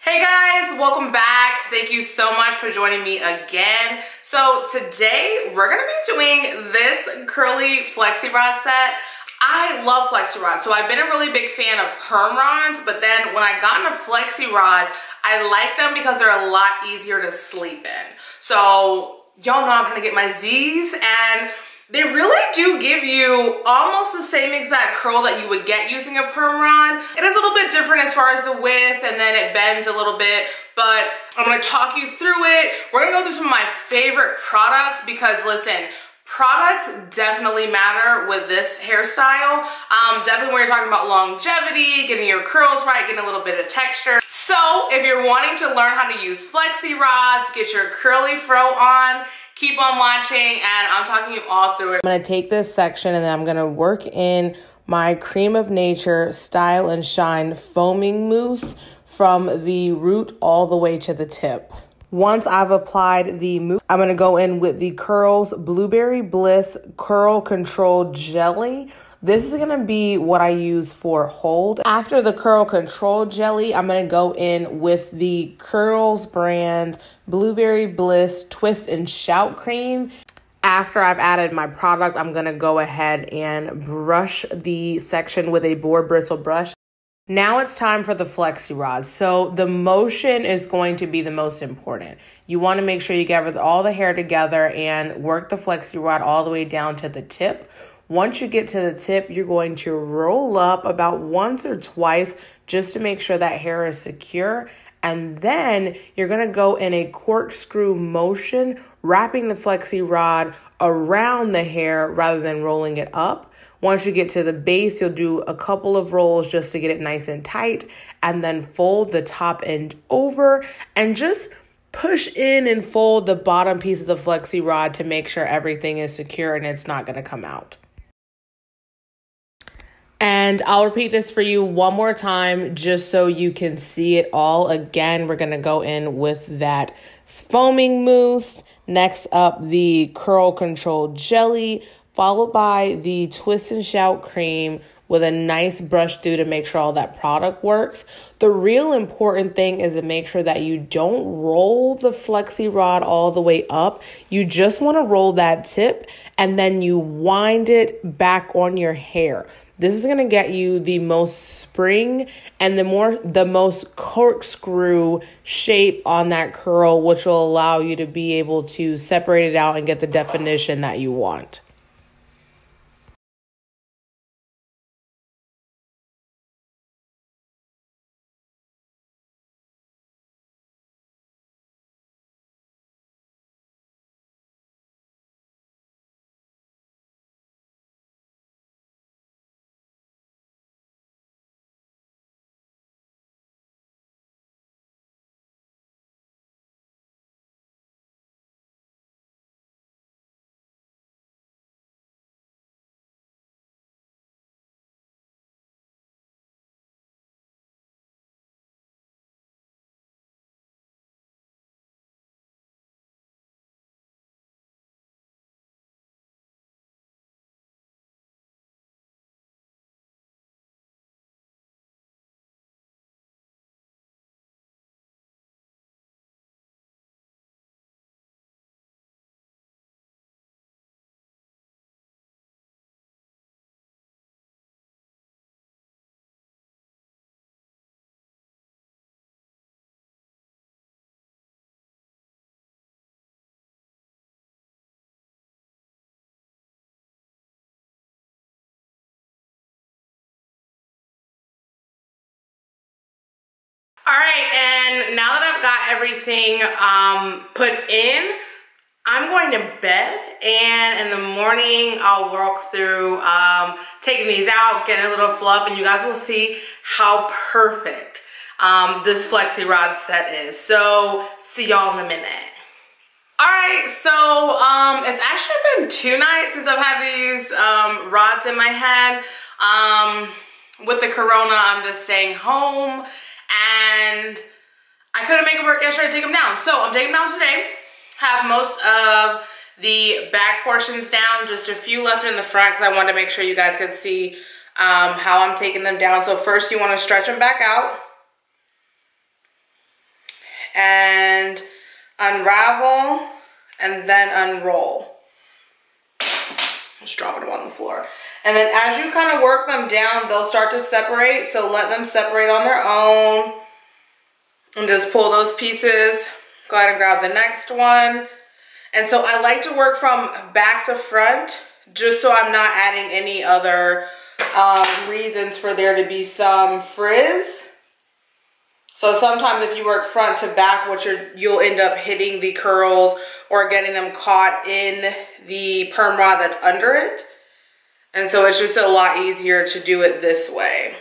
Hey guys, welcome back. Thank you so much for joining me again. So today we're gonna be doing this curly flexi rod set. I love flexi rods, so I've been a really big fan of perm rods, but then when I got into flexi rods, I like them because they're a lot easier to sleep in. So y'all know I'm gonna get my Z's, and they really do give you almost the same exact curl that you would get using a perm rod. It is a little bit different as far as the width, and then it bends a little bit, but I'm gonna talk you through it. We're gonna go through some of my favorite products because listen, products definitely matter with this hairstyle. Definitely when you're talking about longevity, getting your curls right, getting a little bit of texture. So if you're wanting to learn how to use flexi rods, get your curly fro on, keep on watching, and I'm talking you all through it. I'm gonna take this section and then I'm gonna work in my Cream of Nature Style and Shine foaming mousse from the root all the way to the tip. Once I've applied the mousse, I'm gonna go in with the Curls Blueberry Bliss Curl Control Jelly. This is gonna be what I use for hold. After the Curl Control Jelly, I'm gonna go in with the Curls brand Blueberry Bliss Twist and Shout Cream. After I've added my product, I'm gonna go ahead and brush the section with a boar bristle brush. Now it's time for the flexi rod. So the motion is going to be the most important. You want to make sure you gather all the hair together and work the flexi rod all the way down to the tip. Once you get to the tip, you're going to roll up about once or twice just to make sure that hair is secure. And then you're going to go in a corkscrew motion, wrapping the flexi rod around the hair rather than rolling it up. Once you get to the base, you'll do a couple of rolls just to get it nice and tight, and then fold the top end over and just push in and fold the bottom piece of the flexi rod to make sure everything is secure and it's not going to come out. And I'll repeat this for you one more time just so you can see it all. Again, we're going to go in with that foaming mousse. Next up, the Curl Control Jelly, followed by the Twist and Shout Cream with a nice brush through to make sure all that product works. The real important thing is to make sure that you don't roll the flexi rod all the way up. You just want to roll that tip and then you wind it back on your hair. This is going to get you the most spring and the most corkscrew shape on that curl, which will allow you to be able to separate it out and get the definition that you want. All right, and now that I've got everything put in, I'm going to bed, and in the morning I'll walk through taking these out, getting a little fluff, and you guys will see how perfect this flexi rod set is. So see y'all in a minute. All right, so it's actually been 2 nights since I've had these rods in my head. With the corona, I'm just staying home, and I couldn't make it work yesterday to take them down. So I'm taking them down today. Have most of the back portions down, just a few left in the front because I wanted to make sure you guys could see how I'm taking them down. So first you want to stretch them back out. and unravel and then unroll. Just dropping them on the floor. And then as you kind of work them down, they'll start to separate. So let them separate on their own. And just pull those pieces. Go ahead and grab the next one. And so I like to work from back to front, just so I'm not adding any other reasons for there to be some frizz. So sometimes if you work front to back, you'll end up hitting the curls or getting them caught in the perm rod that's under it. And so it's just a lot easier to do it this way.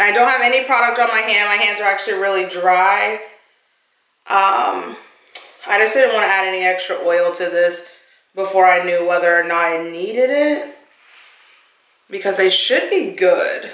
I don't have any product on my hand. My hands are actually really dry. I just didn't want to add any extra oil to this before I knew whether or not I needed it, because they should be good.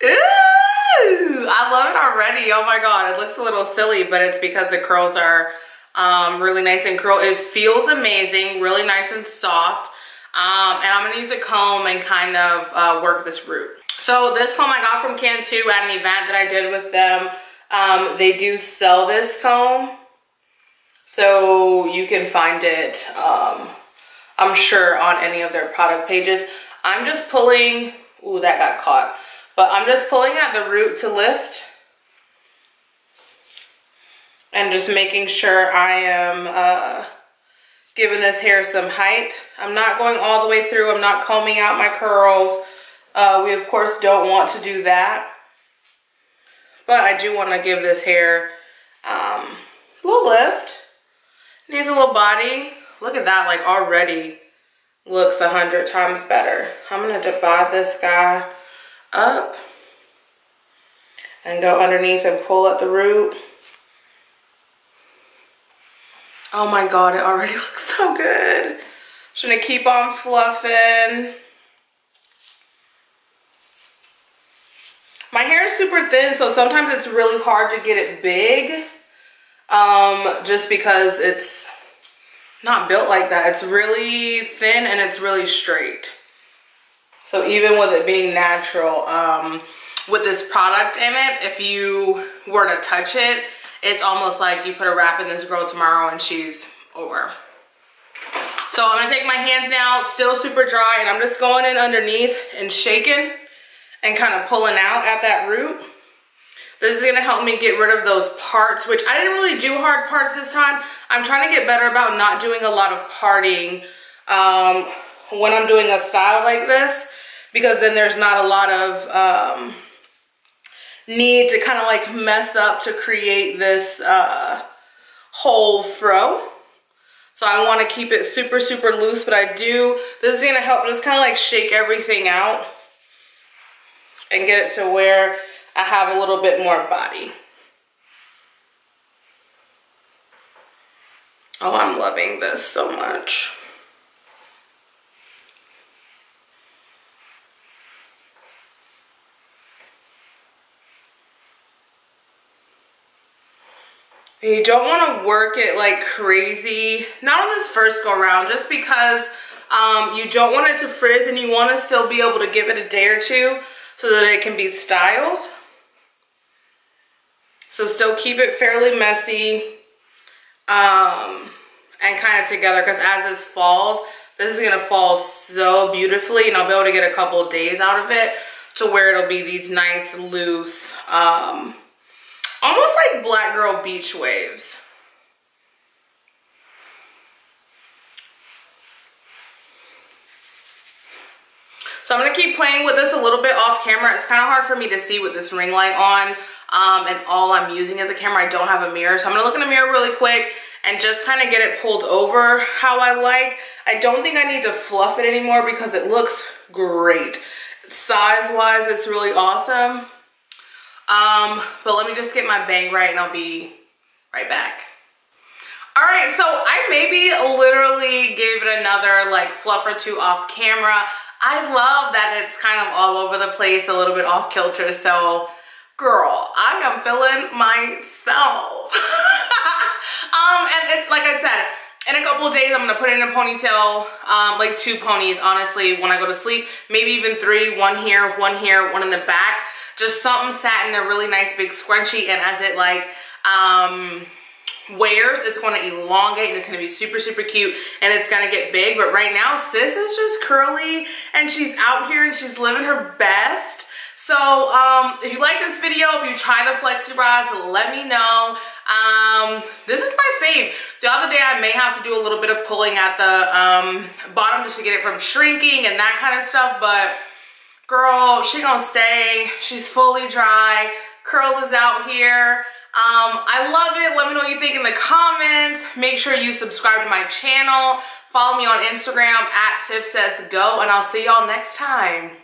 Ooh, I love it already. Oh my God, it looks a little silly, but it's because the curls are really nice and curl. It feels amazing, really nice and soft. And I'm gonna use a comb and kind of work this root. So this comb I got from Cantu at an event that I did with them. They do sell this comb, so you can find it, I'm sure, on any of their product pages. I'm just pulling, ooh, that got caught. But I'm just pulling at the root to lift and just making sure I am giving this hair some height. I'm not going all the way through. I'm not combing out my curls. We of course don't want to do that. But I do want to give this hair a little lift. It needs a little body. Look at that, like already looks 100 times better. I'm going to divide this guy up and go underneath and pull at the root. Oh my God, it already looks so good. Just gonna keep on fluffing. My hair is super thin, so sometimes it's really hard to get it big, just because it's not built like that. It's really thin and it's really straight. So even with it being natural, with this product in it, if you were to touch it, it's almost like you put a wrap in this girl tomorrow and she's over. So I'm gonna take my hands now, still super dry, and I'm just going in underneath and shaking and kind of pulling out at that root. This is gonna help me get rid of those parts, which I didn't really do hard parts this time. I'm trying to get better about not doing a lot of parting when I'm doing a style like this, because then there's not a lot of need to kind of like mess up to create this whole fro. So I want to keep it super, super loose, but this is going to help just kind of like shake everything out and get it to where I have a little bit more body. Oh, I'm loving this so much. You don't want to work it like crazy, not on this first go around, just because you don't want it to frizz and you want to still be able to give it a day or two so that it can be styled. So still keep it fairly messy and kind of together, because as this falls, this is going to fall so beautifully and I'll be able to get a couple of days out of it. to where it'll be these nice loose, almost like black girl beach waves. So I'm gonna keep playing with this a little bit off camera. It's kind of hard for me to see with this ring light on, and all I'm using as a camera. I don't have a mirror, so I'm gonna look in the mirror really quick and just kind of get it pulled over how I like. I don't think I need to fluff it anymore because it looks great. Size-wise, it's really awesome. But let me just get my bang right and I'll be right back. All right, so I maybe literally gave it another like fluff or two off camera. I love that it's kind of all over the place, a little bit off kilter. So girl, I am feeling myself. And it's like I said, in a couple of days, I'm gonna put it in a ponytail, like 2 ponies, honestly, when I go to sleep, maybe even 3, one here, one in the back, just something sat in a really nice big scrunchie, and as it like, wears, it's going to elongate and it's going to be super, super cute and it's going to get big. But right now, sis is just curly and she's out here and she's living her best. So if you like this video, if you try the Flexi rods, let me know. This is my fave. The other day I may have to do a little bit of pulling at the bottom just to get it from shrinking and that kind of stuff, but girl, she gonna stay. She's fully dry. Curls is out here. I love it. Let me know what you think in the comments. Make sure you subscribe to my channel. Follow me on Instagram @TiffSaysGo, and I'll see y'all next time.